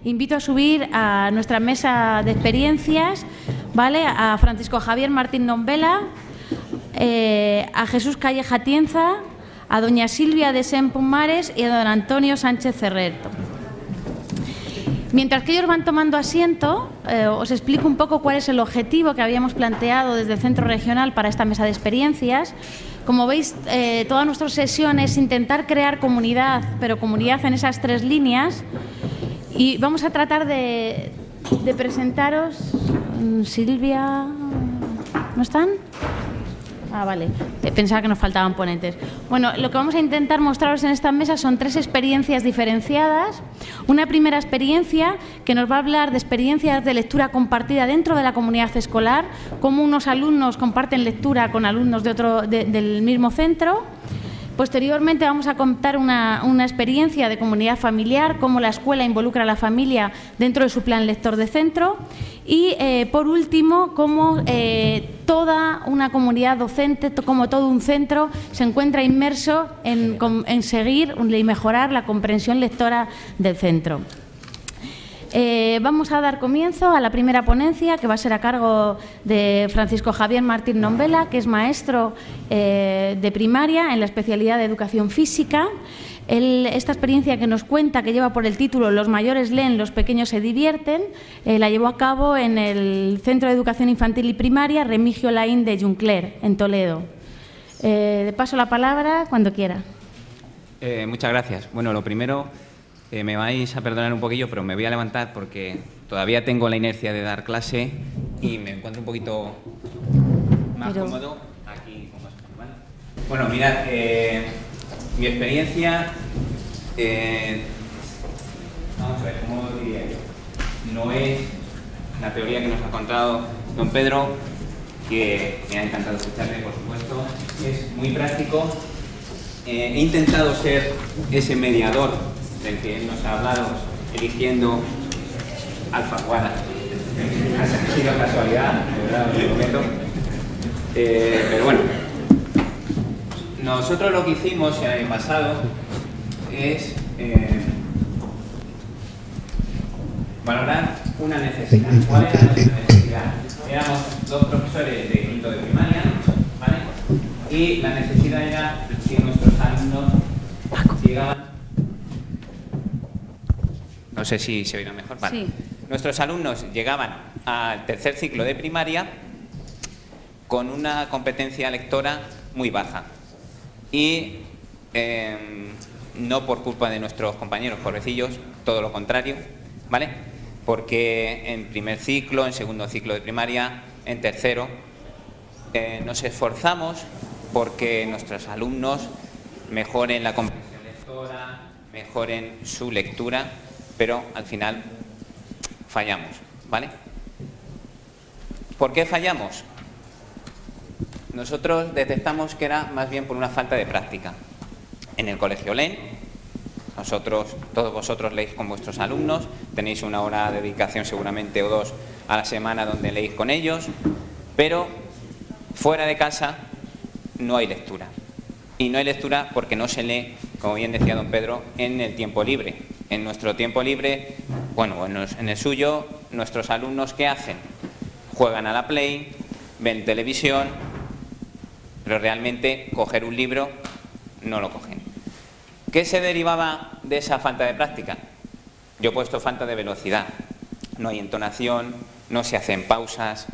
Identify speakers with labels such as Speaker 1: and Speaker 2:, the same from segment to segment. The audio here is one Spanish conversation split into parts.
Speaker 1: Invito a subir a nuestra mesa de experiencias, ¿vale?, a Francisco Javier Martín Nombela, a Jesús Calleja Atienza, a doña Silvia de Sen Pumares y a don Antonio Sánchez Cerreto. Mientras que ellos van tomando asiento, os explico un poco cuál es el objetivo que habíamos planteado desde el Centro Regional para esta mesa de experiencias. Como veis, toda nuestra sesión es intentar crear comunidad, pero comunidad en esas tres líneas. Y vamos a tratar de presentaros. Silvia, ¿no están? Ah, vale. Pensaba que nos faltaban ponentes. Bueno, lo que vamos a intentar mostraros en esta mesa son tres experiencias diferenciadas. Una primera experiencia que nos va a hablar de experiencias de lectura compartida dentro de la comunidad escolar, cómo unos alumnos comparten lectura con alumnos del mismo centro. Posteriormente vamos a contar una experiencia de comunidad familiar, cómo la escuela involucra a la familia dentro de su plan lector de centro. Y, por último, cómo toda una comunidad docente, como todo un centro, se encuentra inmerso en seguir y mejorar la comprensión lectora del centro. Vamos a dar comienzo a la primera ponencia, que va a ser a cargo de Francisco Javier Martín Nombela, que es maestro de primaria en la especialidad de Educación Física. Esta experiencia que nos cuenta, que lleva por el título "Los mayores leen, los pequeños se divierten", la llevó a cabo en el Centro de Educación Infantil y Primaria Remigio Laín de Juncler, en Toledo. Le paso la palabra cuando quiera.
Speaker 2: Muchas gracias. Bueno, lo primero, me vais a perdonar un poquillo, pero me voy a levantar porque todavía tengo la inercia de dar clase y me encuentro un poquito más cómodo aquí con más cosas, ¿vale? Bueno, mirad, mi experiencia, vamos a ver, ¿cómo diría yo? No es la teoría que nos ha contado don Pedro, que me ha encantado escucharle, por supuesto. Es muy práctico. He intentado ser ese mediador del que él nos ha hablado, eligiendo Alfaguara. Ha sido casualidad, de verdad, os lo prometo. Pero bueno, nosotros lo que hicimos el año pasado es valorar una necesidad. ¿Cuál era nuestra necesidad? Éramos dos profesores de quinto de primaria, ¿vale? Y la necesidad era que nuestros alumnos llegaban. No sé si se oirá mejor. Vale. Sí. Nuestros alumnos llegaban al tercer ciclo de primaria con una competencia lectora muy baja. Y no por culpa de nuestros compañeros pobrecillos, todo lo contrario, ¿vale? Porque en primer ciclo, en segundo ciclo de primaria, en tercero, nos esforzamos porque nuestros alumnos mejoren la comprensión lectora, mejoren su lectura, pero al final fallamos, ¿vale? ¿Por qué fallamos? Nosotros detectamos que era más bien por una falta de práctica. En el colegio leen, todos vosotros leéis con vuestros alumnos, tenéis una hora de dedicación seguramente o dos a la semana donde leéis con ellos, pero fuera de casa no hay lectura. Y no hay lectura porque no se lee, como bien decía don Pedro, en el tiempo libre. En nuestro tiempo libre, bueno, en el suyo, nuestros alumnos, ¿qué hacen? Juegan a la Play, ven televisión, pero realmente coger un libro no lo cogen. ¿Qué se derivaba de esa falta de práctica? Yo he puesto falta de velocidad. No hay entonación, no se hacen pausas,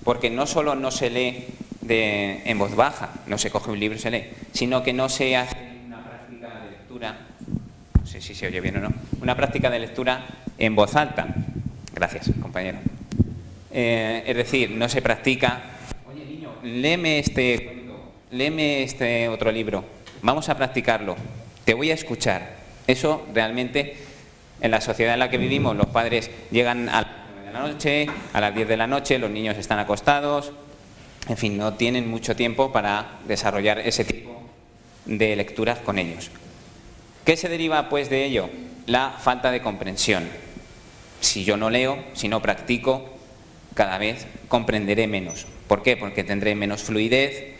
Speaker 2: porque no solo no se lee en voz baja, no se coge un libro y se lee, sino que no se hace una práctica de lectura, no sé si se oye bien o no, una práctica de lectura en voz alta. Gracias, compañero. Es decir, no se practica, oye niño, léeme este otro libro, vamos a practicarlo, te voy a escuchar. Eso realmente, en la sociedad en la que vivimos, los padres llegan a las 9 de la noche, a las 10 de la noche, los niños están acostados, en fin, no tienen mucho tiempo para desarrollar ese tipo de lecturas con ellos. ¿Qué se deriva pues de ello? La falta de comprensión. Si yo no leo, si no practico, cada vez comprenderé menos. ¿Por qué? Porque tendré menos fluidez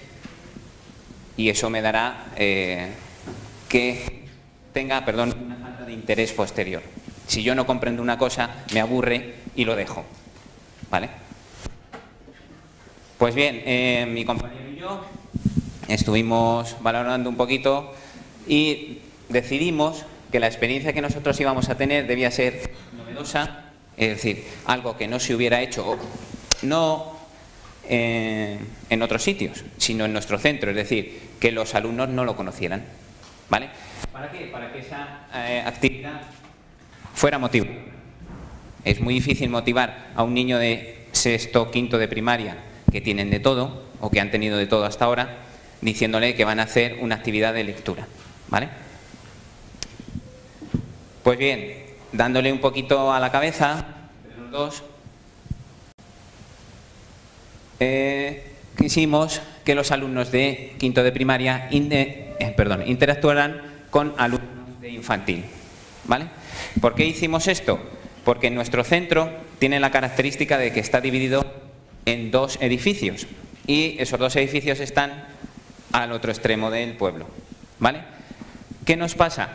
Speaker 2: y eso me dará que tenga, una falta de interés posterior. Si yo no comprendo una cosa, me aburre y lo dejo, ¿vale? Pues bien, mi compañero y yo estuvimos valorando un poquito y decidimos que la experiencia que nosotros íbamos a tener debía ser novedosa, es decir, algo que no se hubiera hecho, no en otros sitios, sino en nuestro centro, es decir, que los alumnos no lo conocieran, ¿vale? ¿Para qué? Para que esa actividad fuera motivo. Es muy difícil motivar a un niño de sexto, quinto de primaria que tienen de todo, o que han tenido de todo hasta ahora, diciéndole que van a hacer una actividad de lectura, ¿vale? Pues bien, dándole un poquito a la cabeza, entre los dos, quisimos que los alumnos de quinto de primaria interactuaran con alumnos de infantil, ¿vale? ¿Por qué hicimos esto? Porque nuestro centro tiene la característica de que está dividido en dos edificios y esos dos edificios están al otro extremo del pueblo, ¿vale? ¿Qué nos pasa?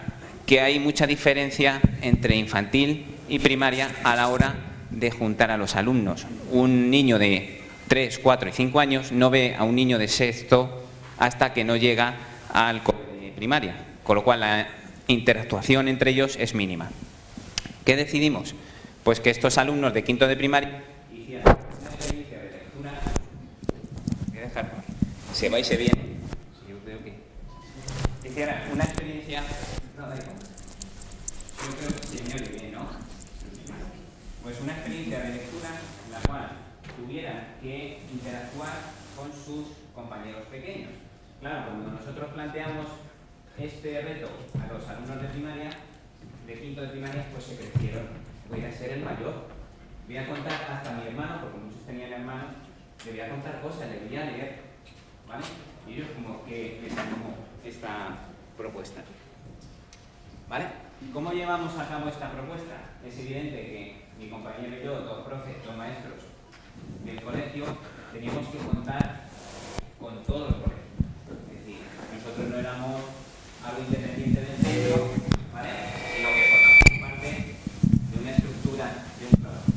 Speaker 2: Que hay mucha diferencia entre infantil y primaria a la hora de juntar a los alumnos. Un niño de 3, 4 y 5 años no ve a un niño de sexto hasta que no llega al colegio de primaria, con lo cual la interactuación entre ellos es mínima. ¿Qué decidimos? Pues que estos alumnos de quinto de primaria hicieran una experiencia de lectura. Voy a dejar, se va y se viene. Yo creo que hicieran una experiencia. Yo creo que se me oye bien, ¿no? Pues una experiencia de lectura en la cual tuvieran que interactuar con sus compañeros pequeños. Claro, cuando nosotros planteamos este reto a los alumnos de primaria, de quinto de primaria, pues se crecieron. Voy a ser el mayor. Voy a contar hasta mi hermano, porque muchos tenían hermanos, le voy a contar cosas, le voy a leer, ¿vale? Y ellos como que les animó esta propuesta, ¿vale? ¿Cómo llevamos a cabo esta propuesta? Es evidente que mi compañero y yo, dos profes, dos maestros del colegio, teníamos que contar con todos los colegios. Es decir, nosotros no éramos algo independiente del centro, ¿vale? Sino que formamos parte de una estructura, de un trabajo.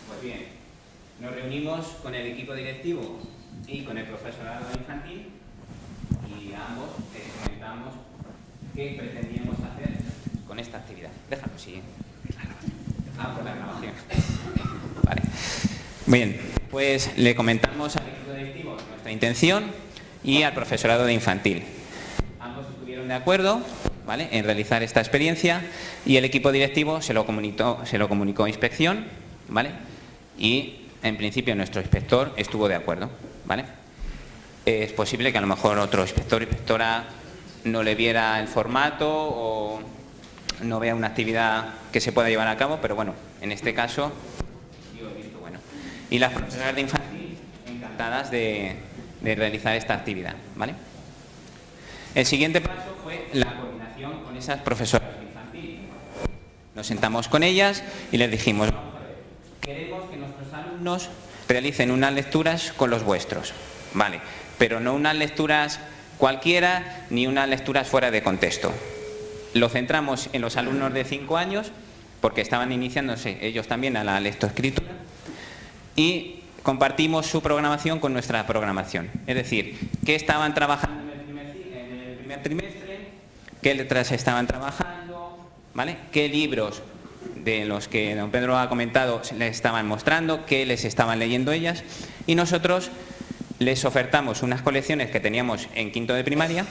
Speaker 2: Pues bien, nos reunimos con el equipo directivo y con el profesorado infantil y a ambos les comentamos qué pretendíamos hacer con esta actividad. Déjalo, sí. Por la grabación. Vale. Bien, pues le comentamos al equipo directivo nuestra intención y al profesorado de infantil. Ambos estuvieron de acuerdo, ¿vale?, en realizar esta experiencia y el equipo directivo se lo comunicó a inspección, ¿vale? Y en principio nuestro inspector estuvo de acuerdo, ¿vale? Es posible que a lo mejor otro inspector o inspectora no le viera el formato o no vea una actividad que se pueda llevar a cabo, pero bueno, en este caso yo he visto bueno. Y las profesoras de infantil encantadas de realizar esta actividad, ¿vale? El siguiente paso fue la coordinación con esas profesoras de infantil. Nos sentamos con ellas y les dijimos: queremos que nuestros alumnos realicen unas lecturas con los vuestros, ¿vale? Pero no unas lecturas cualquiera ni unas lecturas fuera de contexto. Lo centramos en los alumnos de 5 años porque estaban iniciándose ellos también a la lectoescritura y compartimos su programación con nuestra programación. Es decir, qué estaban trabajando en el primer trimestre, qué letras estaban trabajando, ¿vale?, qué libros de los que don Pedro ha comentado les estaban mostrando, qué les estaban leyendo ellas, y nosotros les ofertamos unas colecciones que teníamos en quinto de primaria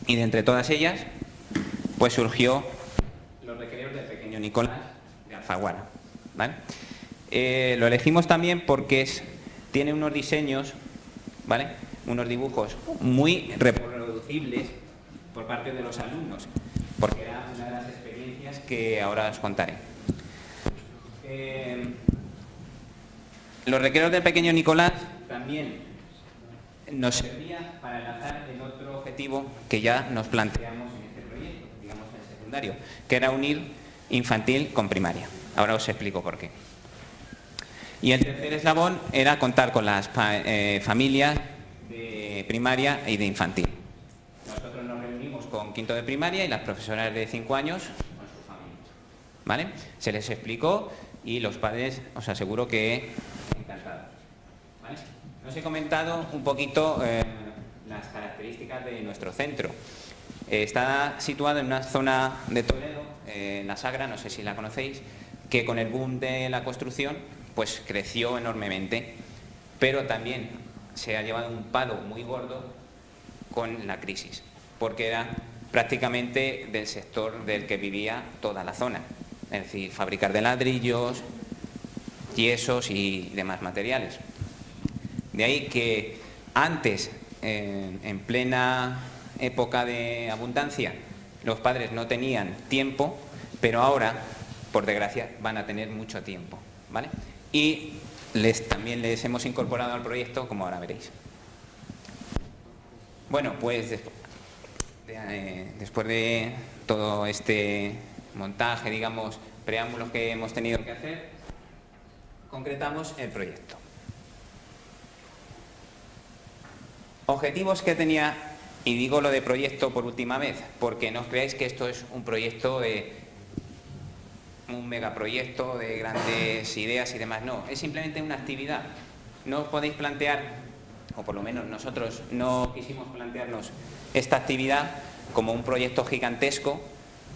Speaker 2: y de entre todas ellas pues surgió Los recreos del pequeño Nicolás de Alfaguara, ¿vale? Lo elegimos también porque tiene unos diseños, ¿vale?, unos dibujos muy reproducibles por parte de los alumnos, porque era una de las experiencias que ahora os contaré. Los recreos del pequeño Nicolás también nos servía para enlazar el otro objetivo que ya nos planteamos en este proyecto, digamos en el secundario, que era unir infantil con primaria. Ahora os explico por qué. Y el tercer eslabón era contar con las familias de primaria y de infantil. Nosotros nos reunimos con quinto de primaria y las profesoras de 5 años con sus familias, ¿vale? Se les explicó y los padres, os aseguro que encantados, ¿vale? Os he comentado un poquito las características de nuestro centro. Está situado en una zona de Toledo, en la Sagra, no sé si la conocéis, que con el boom de la construcción pues creció enormemente, pero también se ha llevado un palo muy gordo con la crisis, porque era prácticamente del sector del que vivía toda la zona, es decir, fabricar de ladrillos, yesos y demás materiales. De ahí que antes, en plena época de abundancia, los padres no tenían tiempo, pero ahora, por desgracia, van a tener mucho tiempo, ¿vale? Y también les hemos incorporado al proyecto, como ahora veréis. Bueno, pues después de todo este montaje, digamos, preámbulos que hemos tenido que hacer, concretamos el proyecto. Objetivos que tenía, y digo lo de proyecto por última vez, porque no os creáis que esto es un proyecto un megaproyecto de grandes ideas y demás, no, es simplemente una actividad. No os podéis plantear, o por lo menos nosotros no quisimos plantearnos esta actividad como un proyecto gigantesco,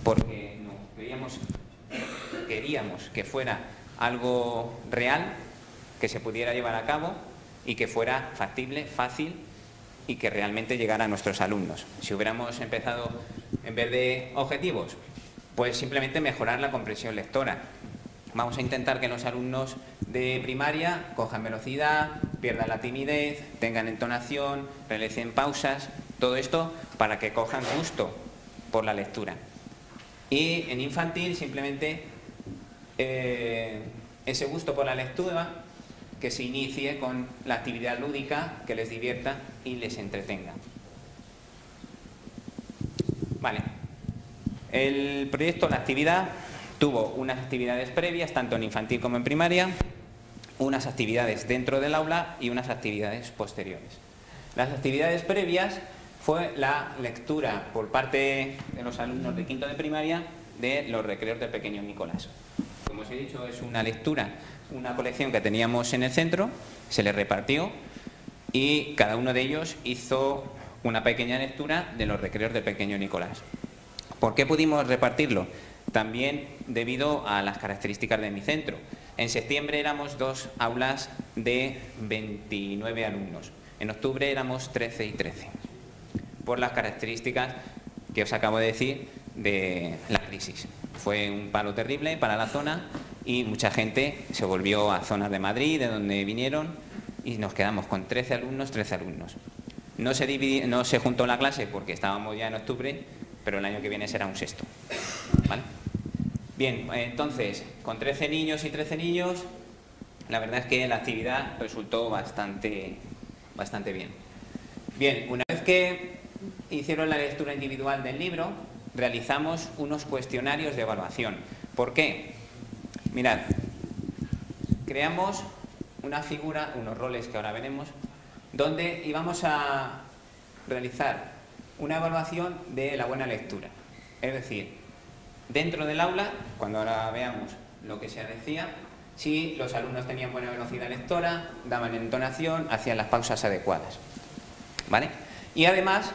Speaker 2: porque no, queríamos que fuera algo real, que se pudiera llevar a cabo y que fuera factible, fácil y que realmente llegara a nuestros alumnos. Si hubiéramos empezado, en vez de objetivos, pues simplemente mejorar la comprensión lectora. Vamos a intentar que los alumnos de primaria cojan velocidad, pierdan la timidez, tengan entonación, realicen pausas, todo esto para que cojan gusto por la lectura. Y en infantil simplemente ese gusto por la lectura que se inicie con la actividad lúdica que les divierta y les entretenga. Vale. El proyecto, la actividad, tuvo unas actividades previas, tanto en infantil como en primaria, unas actividades dentro del aula y unas actividades posteriores. Las actividades previas fue la lectura por parte de los alumnos de quinto de primaria de los recreos del pequeño Nicolás. Como os he dicho, es una lectura, una colección que teníamos en el centro, se les repartió y cada uno de ellos hizo una pequeña lectura de los recreos del pequeño Nicolás. ¿Por qué pudimos repartirlo? También debido a las características de mi centro. En septiembre éramos 2 aulas de 29 alumnos. En octubre éramos 13 y 13. Por las características que os acabo de decir de la crisis. Fue un palo terrible para la zona y mucha gente se volvió a zonas de Madrid, de donde vinieron, y nos quedamos con 13 alumnos, 13 alumnos. No se juntó la clase porque estábamos ya en octubre, pero el año que viene será un sexto. ¿Vale? Bien, entonces, con 13 niños y 13 niños, la verdad es que la actividad resultó bastante bien. Bien, una vez que hicieron la lectura individual del libro, realizamos unos cuestionarios de evaluación. ¿Por qué? Mirad, creamos una figura, unos roles que ahora veremos, donde íbamos a realizar una evaluación de la buena lectura. Es decir, dentro del aula, cuando ahora veamos lo que se decía, si los alumnos tenían buena velocidad lectora, daban entonación, hacían las pausas adecuadas. ¿Vale? Y además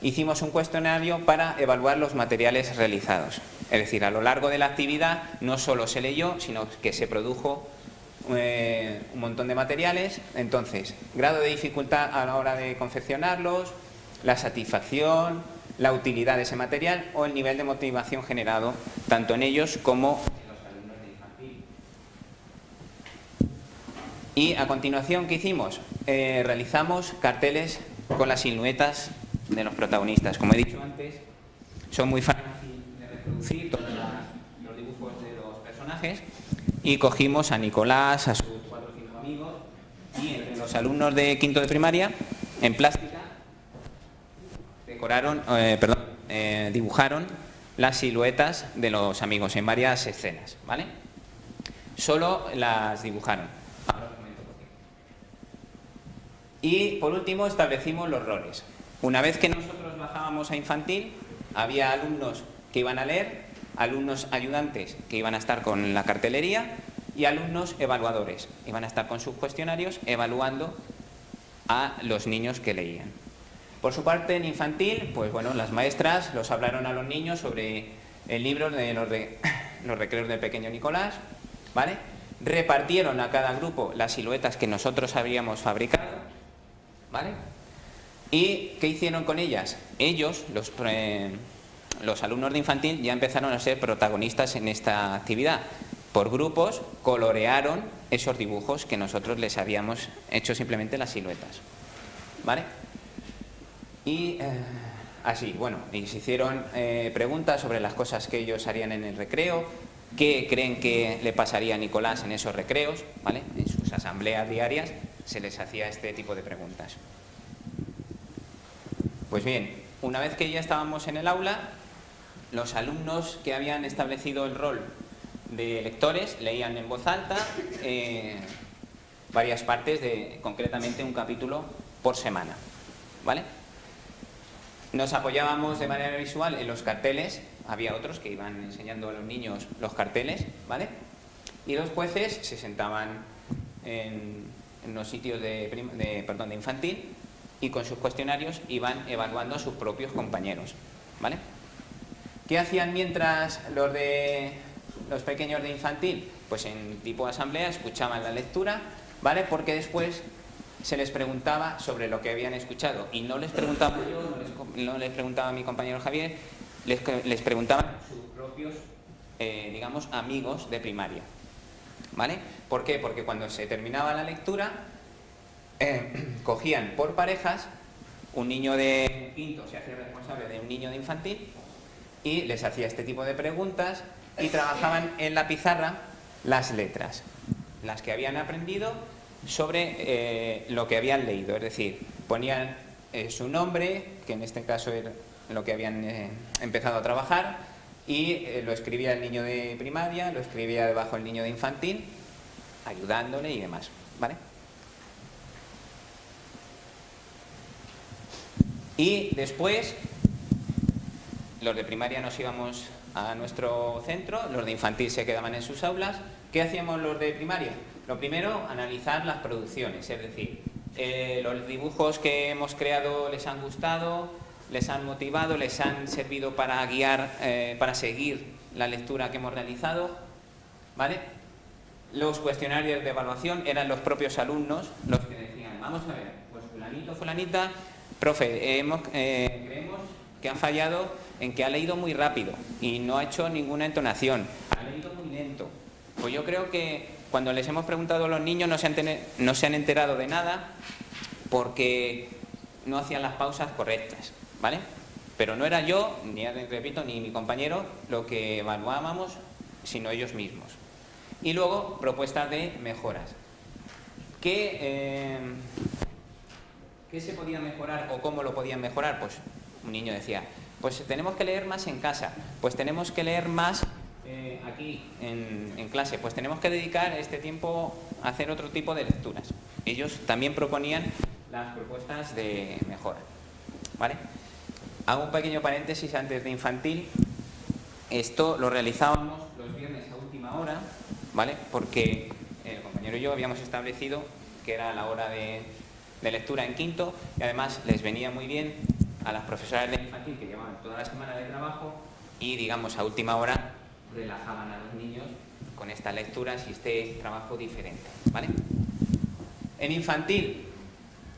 Speaker 2: hicimos un cuestionario para evaluar los materiales realizados. Es decir, a lo largo de la actividad no solo se leyó, sino que se produjo un montón de materiales. Entonces, grado de dificultad a la hora de confeccionarlos, la satisfacción, la utilidad de ese material o el nivel de motivación generado tanto en ellos como en los alumnos de infantil. Y a continuación, ¿qué hicimos? Realizamos carteles con las siluetas de los protagonistas. Como he dicho antes, son muy fáciles de reproducir todos los dibujos de los personajes y cogimos a Nicolás, a sus 4 o 5 amigos y entre los alumnos de quinto de primaria, en plástica, dibujaron las siluetas de los amigos en varias escenas, ¿vale? Solo las dibujaron. Ahora os comento por qué. Y por último establecimos los roles. Una vez que nosotros bajábamos a infantil, había alumnos que iban a leer alumnos ayudantes que iban a estar con la cartelería y alumnos evaluadores. Iban a estar con sus cuestionarios evaluando a los niños que leían. Por su parte, en infantil, pues bueno, las maestras los hablaron a los niños sobre el libro de los recreos del pequeño Nicolás, ¿vale? Repartieron a cada grupo las siluetas que nosotros habíamos fabricado, ¿vale? ¿Y qué hicieron con ellas? Ellos, los alumnos de infantil, ya empezaron a ser protagonistas en esta actividad. Por grupos colorearon esos dibujos que nosotros les habíamos hecho simplemente las siluetas, ¿vale? Y así, bueno, y se hicieron preguntas sobre las cosas que ellos harían en el recreo, qué creen que le pasaría a Nicolás en esos recreos, ¿vale? En sus asambleas diarias se les hacía este tipo de preguntas. Pues bien, una vez que ya estábamos en el aula, los alumnos que habían establecido el rol de lectores leían en voz alta varias partes de, concretamente, un capítulo por semana, ¿vale? Nos apoyábamos de manera visual en los carteles, había otros que iban enseñando a los niños los carteles, ¿vale? Y los jueces se sentaban en los sitios de infantil y con sus cuestionarios iban evaluando a sus propios compañeros, ¿vale? ¿Qué hacían mientras los pequeños de infantil? Pues en tipo asamblea escuchaban la lectura, ¿vale? Porque después se les preguntaba sobre lo que habían escuchado y no les preguntaba yo, no les preguntaba a mi compañero Javier, les preguntaban sus propios, digamos, amigos de primaria, ¿vale? ¿Por qué? Porque cuando se terminaba la lectura, cogían por parejas, un niño de quinto se hacía responsable de un niño de infantil y les hacía este tipo de preguntas y trabajaban en la pizarra las letras, las que habían aprendido sobre lo que habían leído, es decir, ponían su nombre, que en este caso era lo que habían empezado a trabajar, y lo escribía el niño de primaria, lo escribía debajo el niño de infantil, ayudándole y demás, ¿vale? Y después, los de primaria nos íbamos a nuestro centro, los de infantil se quedaban en sus aulas. ¿Qué hacíamos los de primaria? Lo primero, analizar las producciones, es decir, los dibujos que hemos creado les han gustado, les han motivado, les han servido para guiar, para seguir la lectura que hemos realizado, ¿vale? Los cuestionarios de evaluación eran los propios alumnos los que decían, vamos a ver, pues fulanito, fulanita, profe, creemos que han fallado en que ha leído muy rápido y no ha hecho ninguna entonación, ha leído muy lento. Pues yo creo que cuando les hemos preguntado a los niños no se han enterado de nada porque no hacían las pausas correctas, ¿vale? Pero no era yo, ni repito, ni mi compañero lo que evaluábamos, sino ellos mismos. Y luego, propuestas de mejoras. ¿Qué se podía mejorar o cómo lo podían mejorar? Pues un niño decía, pues tenemos que leer más en casa, pues tenemos que leer más aquí en clase, pues tenemos que dedicar este tiempo a hacer otro tipo de lecturas. Ellos también proponían las propuestas de mejora, ¿vale? Hago un pequeño paréntesis antes de infantil. Esto lo realizábamos los viernes a última hora, ¿vale? Porque el compañero y yo habíamos establecido que era la hora de lectura en quinto y además les venía muy bien a las profesoras de infantil que llevaban toda la semana de trabajo y, digamos, a última hora relajaban a los niños con estas lecturas y este trabajo diferente, ¿vale? En infantil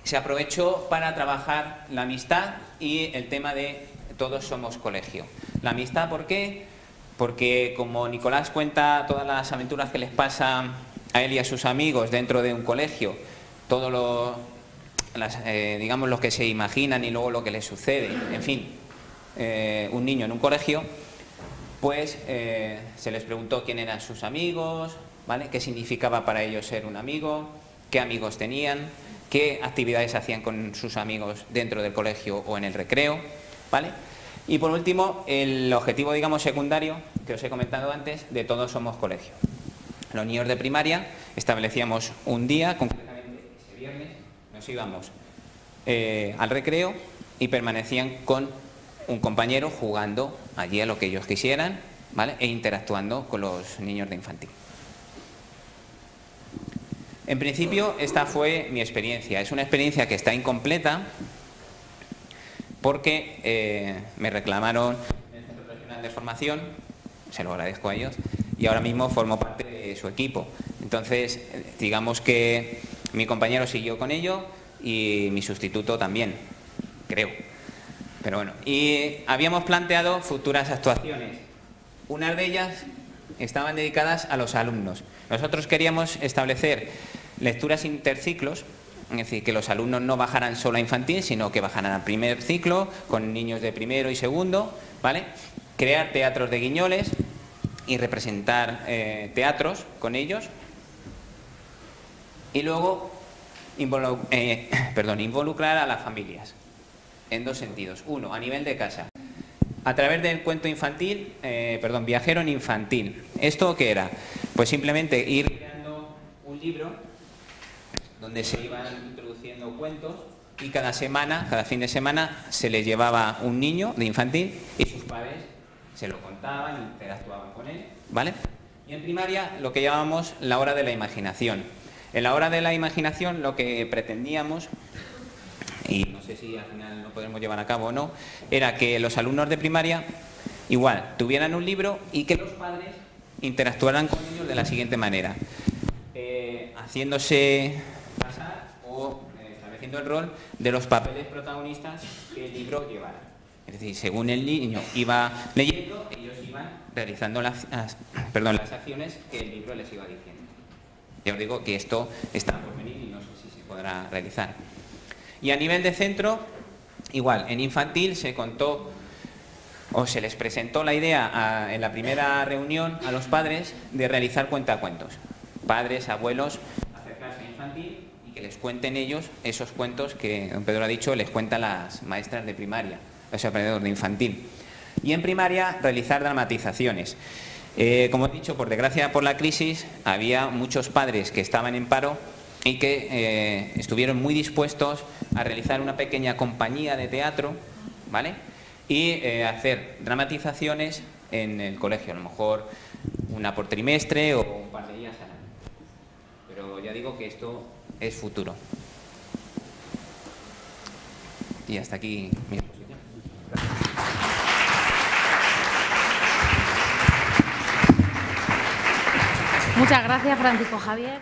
Speaker 2: se aprovechó para trabajar la amistad y el tema de todos somos colegio. La amistad, ¿por qué? Porque como Nicolás cuenta todas las aventuras que les pasa a él y a sus amigos dentro de un colegio, todo digamos lo que se imaginan y luego lo que les sucede, en fin, un niño en un colegio, pues se les preguntó quién eran sus amigos, ¿vale? Qué significaba para ellos ser un amigo, qué amigos tenían, qué actividades hacían con sus amigos dentro del colegio o en el recreo, ¿vale? Y por último, el objetivo, digamos, secundario, que os he comentado antes, de todos somos colegio. Los niños de primaria establecíamos un día, concretamente ese viernes, nos íbamos al recreo y permanecían con un compañero jugando allí a lo que ellos quisieran, ¿vale? E interactuando con los niños de infantil. En principio, esta fue mi experiencia. Es una experiencia que está incompleta porque me reclamaron el Centro Regional de Formación, se lo agradezco a ellos, y ahora mismo formo parte de su equipo. Entonces, digamos que mi compañero siguió con ello y mi sustituto también, creo. Pero bueno, y habíamos planteado futuras actuaciones. Unas de ellas estaban dedicadas a los alumnos. Nosotros queríamos establecer lecturas interciclos, es decir, que los alumnos no bajaran solo a infantil, sino que bajaran al primer ciclo, con niños de primero y segundo, ¿vale? Crear teatros de guiñoles y representar teatros con ellos. Y luego involucrar a las familias, en dos sentidos. Uno, a nivel de casa. A través del cuento infantil, viajero en infantil. ¿Esto qué era? Pues simplemente ir creando un libro donde se iban introduciendo cuentos y cada semana, cada fin de semana, se les llevaba un niño de infantil y sus padres se lo contaban, interactuaban con él, ¿vale? Y en primaria lo que llamábamos la hora de la imaginación. En la hora de la imaginación lo que pretendíamos, y no sé si al final lo podemos llevar a cabo o no, era que los alumnos de primaria igual tuvieran un libro y que los padres interactuaran con ellos de la siguiente manera, haciéndose pasar o estableciendo el rol de los papeles protagonistas que el libro llevara. Es decir, según el niño iba leyendo, ellos iban realizando las acciones que el libro les iba diciendo. Ya os digo que esto está por venir y no sé si se podrá realizar. Y a nivel de centro, igual, en infantil se contó o se les presentó la idea en la primera reunión a los padres de realizar cuentacuentos. Padres, abuelos, acercarse a infantil y que les cuenten ellos esos cuentos que don Pedro ha dicho, les cuentan las maestras de primaria, o sea, perdón, de infantil. Y en primaria realizar dramatizaciones. Como he dicho, por desgracia por la crisis, había muchos padres que estaban en paro y que estuvieron muy dispuestos a realizar una pequeña compañía de teatro, ¿vale? Y hacer dramatizaciones en el colegio, a lo mejor una por trimestre o un par de días al año. Pero ya digo que esto es futuro. Y hasta aquí mi exposición. Gracias.
Speaker 1: Muchas gracias, Francisco Javier.